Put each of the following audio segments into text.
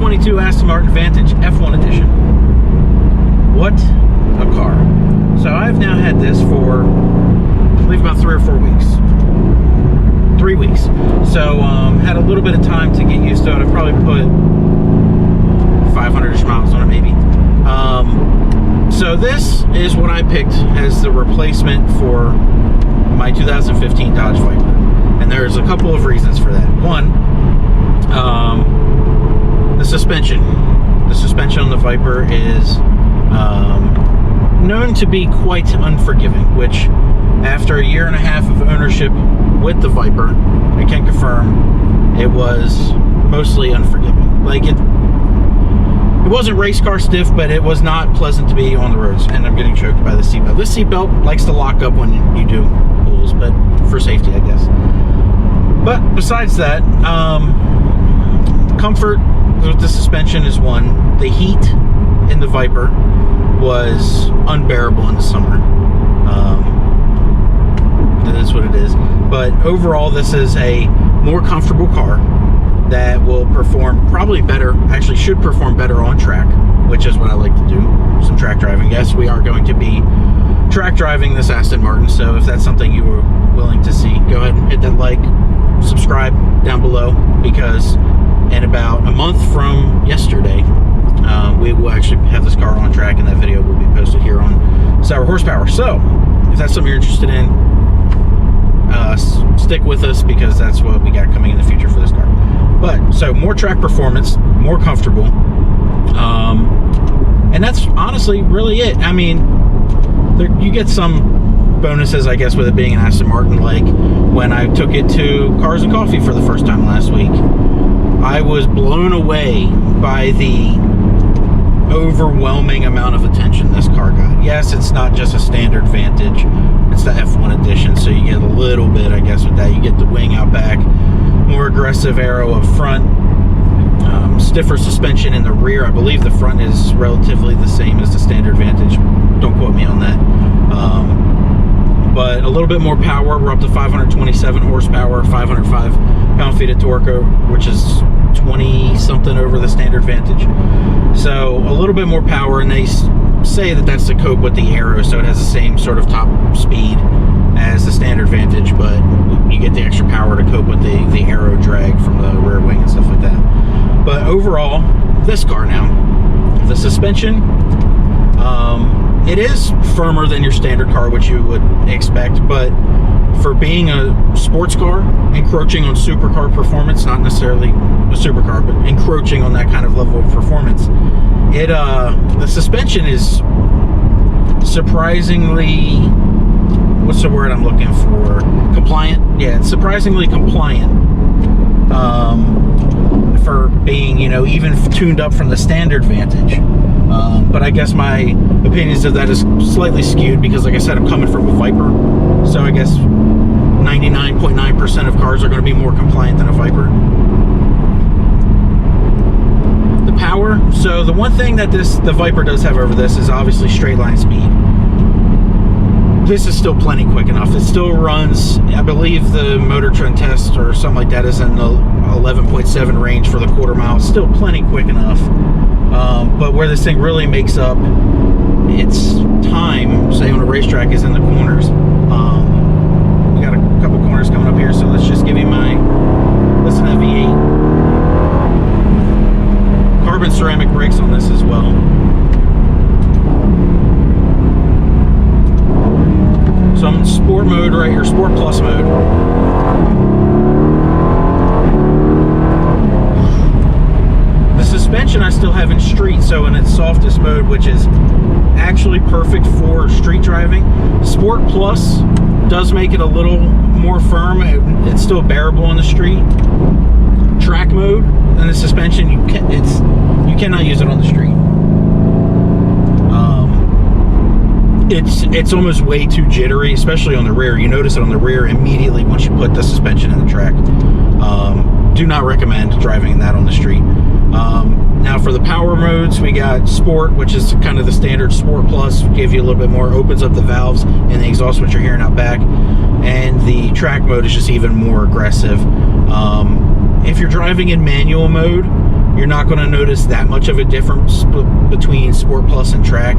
2022 Aston Martin Vantage F1 Edition. What a car. So I've now had this for, I believe, about 3 or 4 weeks. 3 weeks. So had a little bit of time to get used to it. I've probably put 500-ish miles on it, maybe. So this is what I picked as the replacement for my 2015 Dodge Viper. And there's a couple of reasons for that. One, the suspension. The suspension on the Viper is known to be quite unforgiving, which after a year and a half of ownership with the Viper, I can confirm it was mostly unforgiving. Like it wasn't race car stiff, but it was not pleasant to be on the roads, and I'm getting choked by the seatbelt. This seatbelt likes to lock up when you do pulls, but for safety, I guess. But besides that, comfort with the suspension is one. The heat in the Viper was unbearable in the summer. That is what it is. But overall, this is a more comfortable car that will perform probably better, actually should perform better on track, which is what I like to do, some track driving. Yes, we are going to be track driving this Aston Martin, so if that's something you were willing to see, go ahead and hit that like, subscribe down below, because in about a month from yesterday, we will actually have this car on track, and that video will be posted here on Sour Horsepower. So if that's something you're interested in, stick with us, because that's what we got coming in the future for this car. But so more track performance, more comfortable, and that's honestly really it. I mean, you get some bonuses, I guess, with it being an Aston Martin. Like when I took it to Cars and Coffee for the first time last week, I was blown away by the overwhelming amount of attention this car got. Yes, it's not just a standard Vantage, it's the F1 edition, so you get a little bit, I guess, with that. You get the wing out back, more aggressive aero up front, stiffer suspension in the rear. I believe the front is relatively the same as the standard Vantage. Don't quote me on that. But a little bit more power. We're up to 527 horsepower, 505 pound-feet of torque, which is 20-something over the standard Vantage. So a little bit more power, and they say that that's to cope with the aero, so it has the same sort of top speed as the standard Vantage, but you get the extra power to cope with the aero drag from the rear wing and stuff like that. But overall, this car now, the suspension, it is firmer than your standard car, which you would expect, but for being a sports car, encroaching on supercar performance, not necessarily a supercar, but encroaching on that kind of level of performance, the suspension is surprisingly, what's the word I'm looking for? Compliant? Yeah, it's surprisingly compliant for being, even tuned up from the standard Vantage. But I guess my opinions of that is slightly skewed, because like I said, I'm coming from a Viper, so I guess 99.9% of cars are going to be more compliant than a Viper. The power, so the one thing that the Viper does have over this is obviously straight line speed. This is still plenty quick enough. It still runs, I believe the Motor Trend test or something like that is in the 11.7 range for the quarter mile. Still plenty quick enough. But where this thing really makes up its time, say on a racetrack, is in the corners. We got a couple corners coming up here, so let's just give you listen to V8. Carbon ceramic brakes on this as well. So I'm in sport mode right here, sport plus mode. The suspension I still have in street, so in its softest mode, which is actually perfect for street driving. Sport plus does make it a little more firm. It's still bearable on the street. Track mode and the suspension, you cannot use it on the street. It's almost way too jittery, especially on the rear. You notice it on the rear immediately once you put the suspension in the track. Do not recommend driving that on the street. Now for the power modes, we got Sport, which is kind of the standard. Sport Plus gives you a little bit more, opens up the valves and the exhaust, which you're hearing out back. And the track mode is just even more aggressive. If you're driving in manual mode, You're not going to notice that much of a difference between Sport Plus and Track,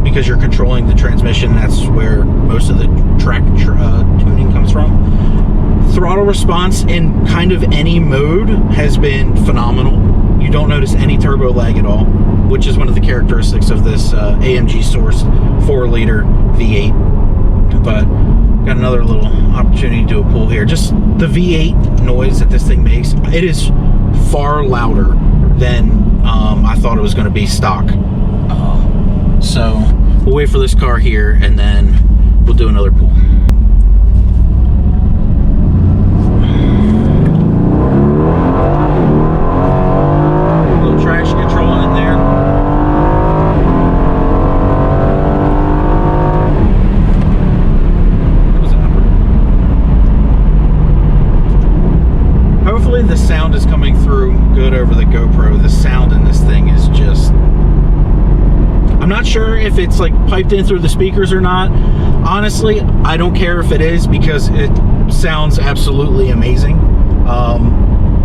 because you're controlling the transmission. That's where most of the track tuning comes from. Throttle response in kind of any mode has been phenomenal. You don't notice any turbo lag at all, which is one of the characteristics of this AMG sourced 4-liter V8. But got another little opportunity to do a pull here. Just the V8 noise that this thing makes, it is far louder than I thought it was going to be stock. So we'll wait for this car here, and then we'll do another pull. A little traction control in there. What was that number? Hopefully the sound is coming through good over the GoPro. The sound in this thing is just... I'm not sure if it's like piped in through the speakers or not. Honestly, I don't care if it is, because it sounds absolutely amazing.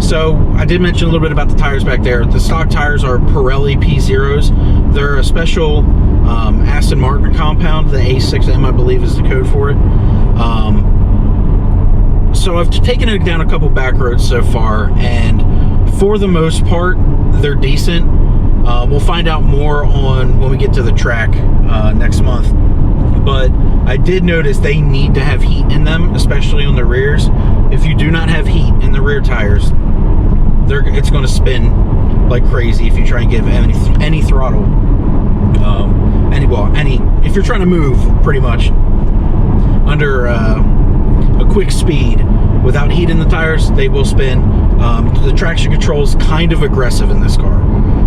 So I did mention a little bit about the tires back there. The stock tires are Pirelli P0s. They're a special Aston Martin compound. The A6M, I believe, is the code for it. So I've taken it down a couple back roads so far, and for the most part, they're decent. We'll find out more on when we get to the track next month. But I did notice they need to have heat in them, especially on the rears. If you do not have heat in the rear tires, it's going to spin like crazy if you try and give any throttle. If you're trying to move pretty much under a quick speed without heat in the tires, they will spin. The traction control is kind of aggressive in this car.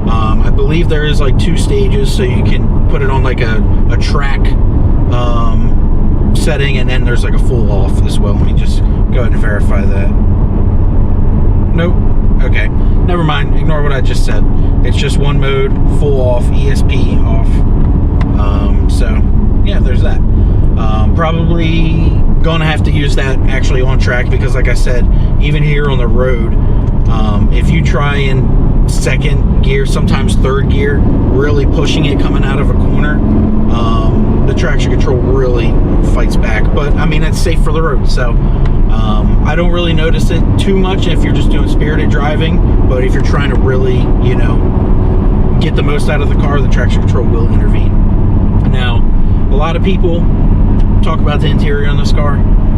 I believe there is like 2 stages, so you can put it on like a track setting, and then there's like a full off as well. Let me just go ahead and verify that. Nope. Okay, never mind, ignore what I just said. It's just one mode, full off, ESP off. So yeah, there's that. Probably gonna have to use that actually on track, because like I said, even here on the road, if you try and second gear, sometimes third gear, really pushing it coming out of a corner, the traction control really fights back. But I mean, it's safe for the road, so I don't really notice it too much if you're just doing spirited driving. But if you're trying to really, you know, get the most out of the car, the traction control will intervene. Now, a lot of people talk about the interior on this car.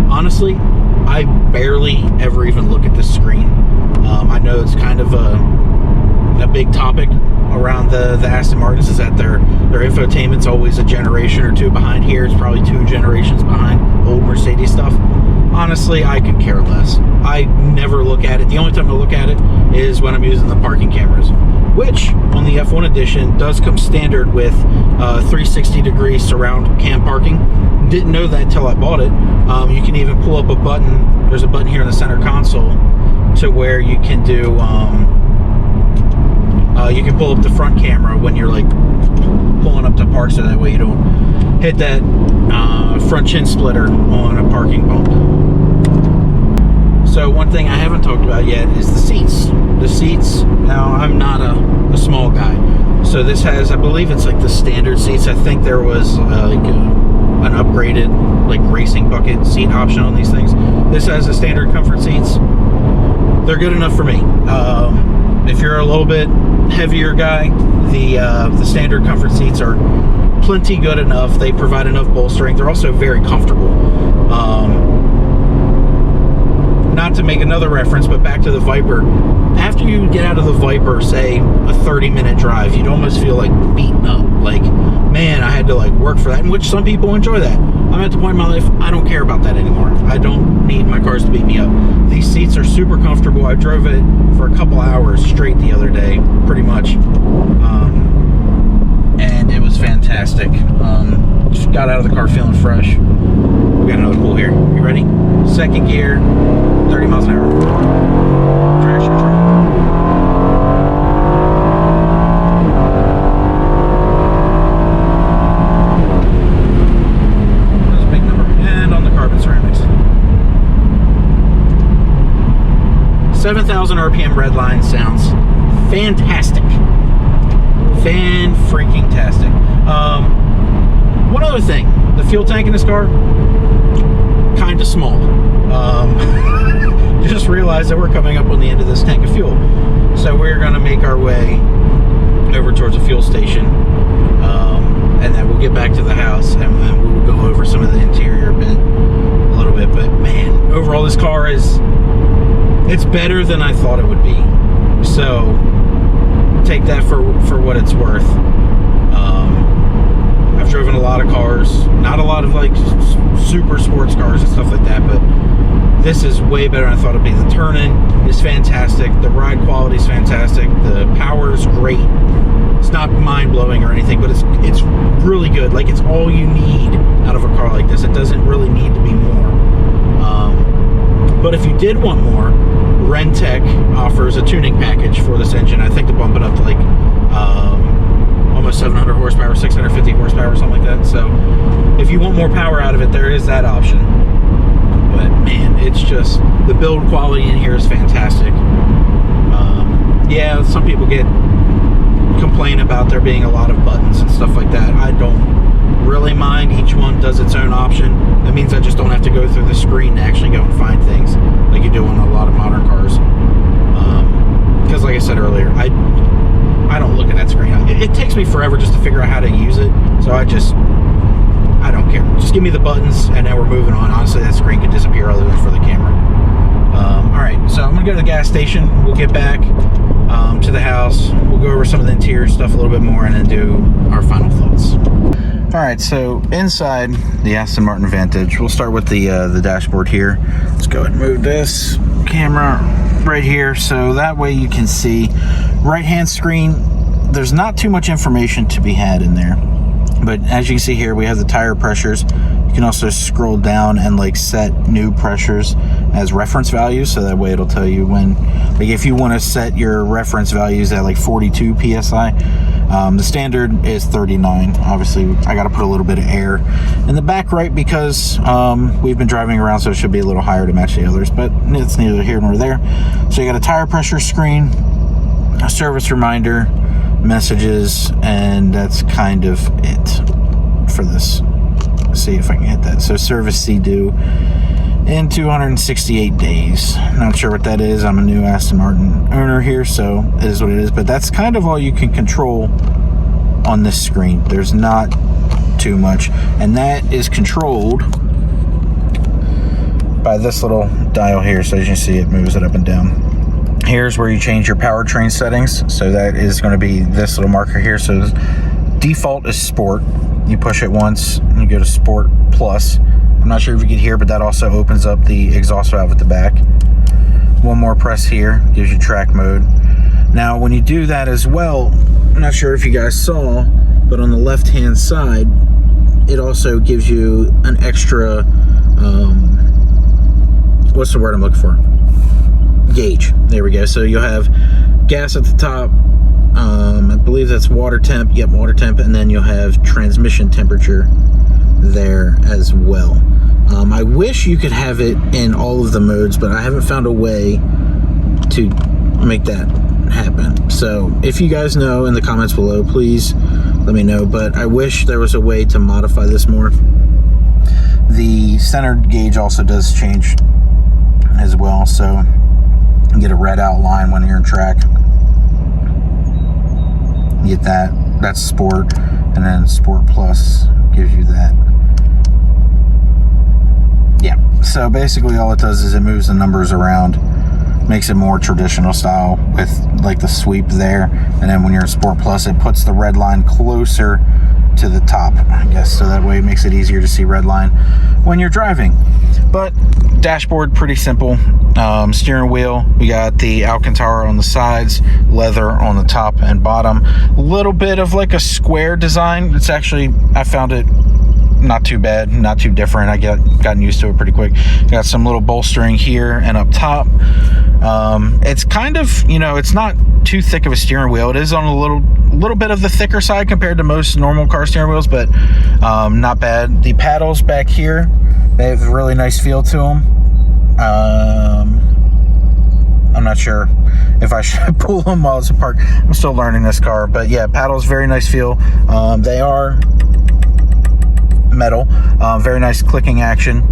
Honestly, I barely ever even look at this screen. I know it's kind of a big topic around the Aston Martins, is that their infotainment's always a generation or 2 behind. Here it's probably 2 generations behind old Mercedes stuff. Honestly, I could care less. I never look at it. The only time I look at it is when I'm using the parking cameras, which on the F1 edition does come standard with 360-degree surround cam parking. Didn't know that until I bought it. You can even pull up a button. There's a button here in the center console to where you can do you can pull up the front camera when you're like pulling up to park, so that way you don't hit that front chin splitter on a parking bump. So one thing I haven't talked about yet is the seats. The seats, now I'm not a small guy, so this has, I believe it's like the standard seats. I think there was like an upgraded like racing bucket seat option on these things. This has the standard comfort seats. They're good enough for me. If you're a little bit heavier guy, the standard comfort seats are plenty good enough. They provide enough bolstering. They're also very comfortable. Not to make another reference, but back to the Viper. After you get out of the Viper, say a 30-minute drive, you'd almost feel like beaten up. Like, man, I had to like work for that, in which some people enjoy that. I'm at the point in my life, I don't care about that anymore. I don't need my cars to beat me up. These seats are super comfortable. I drove it for a couple hours straight the other day, pretty much. And it was fantastic. Just got out of the car feeling fresh. We got another pull here. You ready? Second gear, 30 miles an hour. Traction control. That's a big number. And on the carbon ceramics. 7,000 RPM Redline sounds fantastic. Fan-freaking-tastic. One other thing, the fuel tank in this car, kind of small. Just realized that we're coming up on the end of this tank of fuel. So we're going to make our way over towards a fuel station. And then we'll get back to the house and then we'll go over some of the interior a little bit. But man, overall this car it's better than I thought it would be. So take that for what it's worth. I've driven a lot of cars, not a lot of like super sports cars and stuff like that, but this is way better than I thought it'd be. The turn-in is fantastic. The ride quality is fantastic. The power is great. It's not mind-blowing or anything, but it's really good. Like, it's all you need out of a car like this. It doesn't really need to be more. But if you did want more, Rentec offers a tuning package for this engine. I think to bump it up to like almost 700 horsepower, 650 horsepower, or something like that. So if you want more power out of it, there is that option. But man, it's just, the build quality in here is fantastic. Yeah, some people complain about there being a lot of buttons and stuff like that. I don't really mind. Each one does its own option. That means I just don't have to go through the screen to actually go and find things like you do on a lot of modern cars. Because like I said earlier, I don't look at that screen. It takes me forever just to figure out how to use it. So I don't care. Just give me the buttons and then we're moving on. Honestly, that screen could disappear other than for the camera. All right, so I'm gonna go to the gas station. We'll get back to the house. We'll go over some of the interior stuff a little bit more and then do our final thoughts. All right, so inside the Aston Martin Vantage, we'll start with the dashboard here. Let's go ahead and move this camera right here so that way you can see. Right-hand screen, there's not too much information to be had in there. But as you can see here, we have the tire pressures. You can also scroll down and like set new pressures as reference values, so that way it'll tell you when, like if you want to set your reference values at like 42 psi, the standard is 39. Obviously, I got to put a little bit of air in the back right because we've been driving around, so it should be a little higher to match the others, but it's neither here nor there. So you got a tire pressure screen, a service reminder, messages, and that's kind of it for this. Let's see if I can hit that. So service due in 268 days. Not sure what that is. I'm a new Aston Martin owner here, so it is what it is, but that's kind of all you can control on this screen. There's not too much, and that is controlled by this little dial here. So as you see, it moves it up and down. Here's where you change your powertrain settings. So that is going to be this little marker here. So default is sport. You push it once and you go to sport plus. I'm not sure if you can hear, but that also opens up the exhaust valve at the back. One more press here gives you track mode. Now when you do that as well, I'm not sure if you guys saw, but on the left hand side it also gives you an extra what's the word I'm looking for? Gauge. There we go. So you'll have gas at the top, I believe that's water temp. Yep, water temp. And then you'll have transmission temperature there as well. I wish you could have it in all of the modes, but I haven't found a way to make that happen. So if you guys know in the comments below, please let me know. But I wish there was a way to modify this more. The center gauge also does change as well, so you get a red outline when you're in track. You get that. That's sport, and then sport plus gives you that. Yeah, so basically all it does is it moves the numbers around, makes it more traditional style with like the sweep there, and then when you're in sport plus it puts the red line closer to the top, I guess, so that way it makes it easier to see red line when you're driving. But dashboard, pretty simple. Steering wheel, we got the Alcantara on the sides, leather on the top and bottom, a little bit of like a square design. It's actually, I found it not too bad, not too different. I gotten used to it pretty quick. Got some little bolstering here and up top. It's kind of, you know, it's not too thick of a steering wheel. It is on a little bit of the thicker side compared to most normal car steering wheels, but not bad. The paddles back here, they have a really nice feel to them. I'm not sure if I should pull them while it's parked. I'm still learning this car, but yeah, paddles, very nice feel. They are metal, very nice clicking action.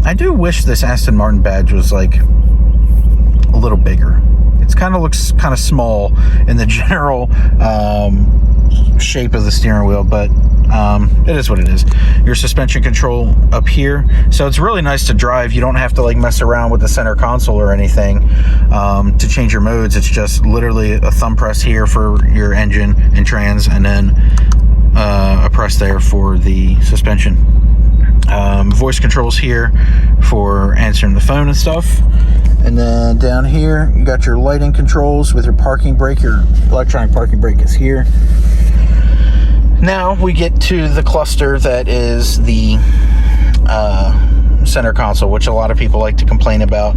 I do wish this Aston Martin badge was like a little bigger. It kind of looks kind of small in the general shape of the steering wheel, but it is what it is. Your suspension control up here, so it's really nice to drive. You don't have to like mess around with the center console or anything to change your modes. It's just literally a thumb press here for your engine and trans, and then a press there for the suspension. Voice controls here for answering the phone and stuff. And then down here, you got your lighting controls with your parking brake. Your electronic parking brake is here. Now we get to the cluster that is the center console, which a lot of people like to complain about.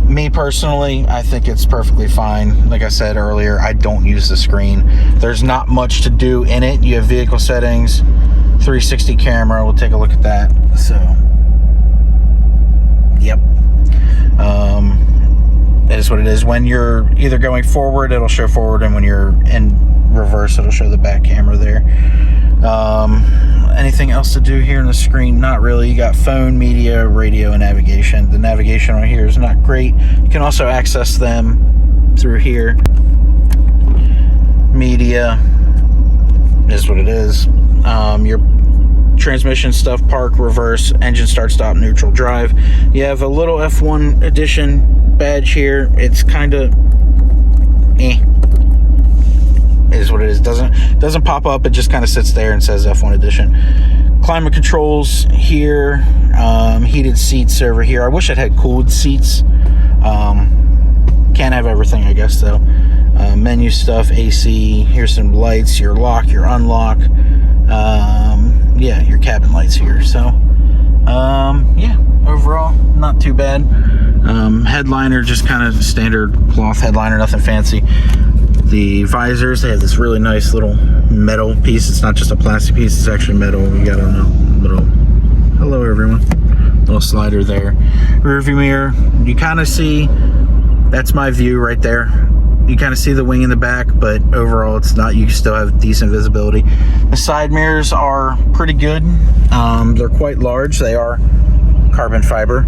Me personally, I think it's perfectly fine. Like I said earlier, I don't use the screen. There's not much to do in it. You have vehicle settings, 360 camera. We'll take a look at that. So, yep. It is what it is. When you're either going forward, it'll show forward, and when you're in reverse, it'll show the back camera there. Anything else to do here in the screen? Not really. You got phone, media, radio, and navigation. The navigation on here is not great. You can also access them through here. Media is what it is. Your transmission stuff, park, reverse, engine start, stop, neutral, drive. You have a little F1 edition badge here. It's kind of is what it is. Doesn't pop up. It just kind of sits there and says F1 edition. Climate controls here. Heated seats over here. I wish it had cooled seats. Can't have everything, I guess, though. Menu stuff, AC. Here's some lights, your lock, your unlock. Yeah, your cabin lights here. So yeah, overall not too bad. Headliner, just kind of standard cloth headliner, nothing fancy. The visors, they have this really nice little metal piece. It's not just a plastic piece, it's actually metal. You got a little, hello everyone, little slider there. Rear view mirror, you kind of see, that's my view right there. You kind of see the wing in the back, but overall it's not, you still have decent visibility. The side mirrors are pretty good. They're quite large. They are carbon fiber.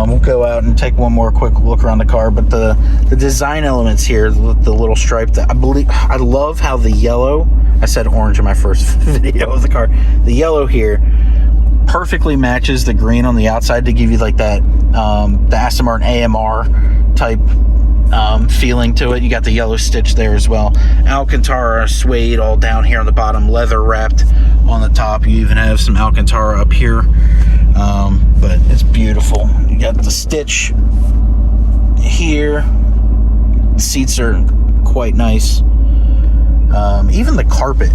We'll go out and take one more quick look around the car, but the design elements here, the little stripe, that I love how the yellow, I said orange in my first video of the car, the yellow here perfectly matches the green on the outside to give you like that the Aston Martin AMR type feeling to it. You got the yellow stitch there as well. Alcantara suede all down here on the bottom, leather wrapped on the top. You even have some Alcantara up here, but it's beautiful. You got the stitch here. The seats are quite nice. Even the carpet.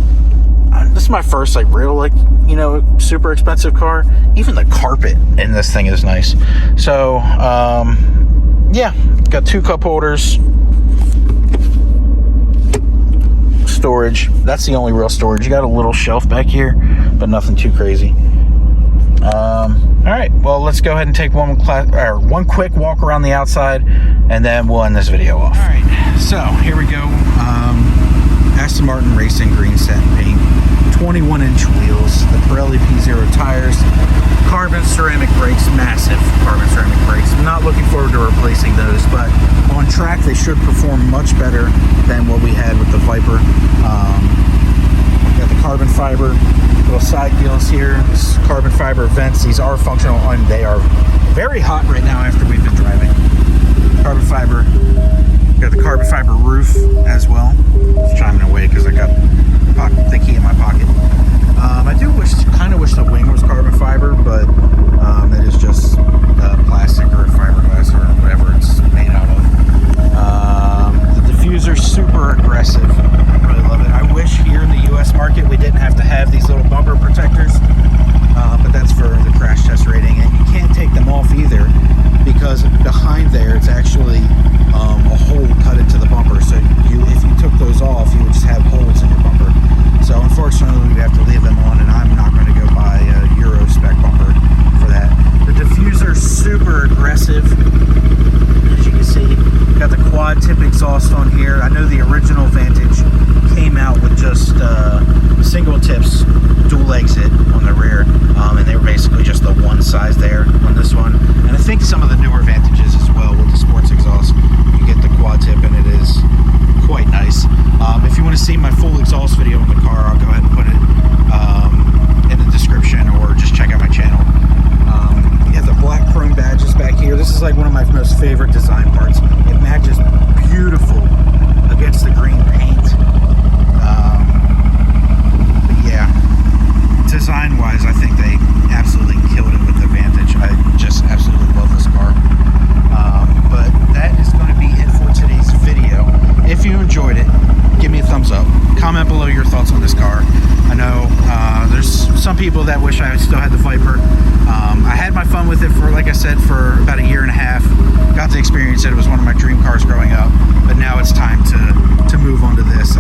This is my first like real, like, you know, super expensive car. Even the carpet in this thing is nice. So yeah, got 2 cup holders, storage. That's the only real storage. You got a little shelf back here, but nothing too crazy. All right, well, let's go ahead and take one quick walk around the outside, and then we'll end this video off. All right, so here we go. Aston Martin Racing green satin paint, 21-inch wheels, the Pirelli P0 tires, carbon ceramic brakes, massive carbon ceramic brakes. I'm not looking forward to replacing those, but on track they should perform much better than what we had with the Viper. Got the carbon fiber little side gills here, this carbon fiber vents. These are functional, and they are very hot right now after we've been driving. Carbon fiber. Got the carbon fiber roof as well. It's chiming away because I got the key in my pocket. I do kind of wish the wing was carbon fiber, but it is just plastic or fiberglass or whatever it's made out of. The diffuser, super aggressive. Really love it. I wish here in the U.S. market we didn't have to have these little bumper protectors, but that's for the crash test rating, and you can't take them off either because behind there it's actually a hole cut into the bumper. So if you took those off, you would just have holes in your bumper. So unfortunately, we have to leave them on, and I'm not going to go buy a Euro spec bumper for that. The diffuser, super aggressive. As you can see, got the quad see my full exhaust video on the car, I'll go ahead and put it in the description, or just check out my channel. You have the black chrome badges back here. This is like one of my most favorite design parts. It matches beautiful against the green paint. But yeah, design-wise, I think they absolutely killed it with the Vantage. I just absolutely love this car. But that is going to be it for today's video. If you enjoyed it, give me a thumbs up. Comment below your thoughts on this car. I know there's some people that wish I still had the Viper. I had my fun with it for, like I said, for about a year and a half. Got to experience it. It was one of my dream cars growing up. But now it's time to move on to this.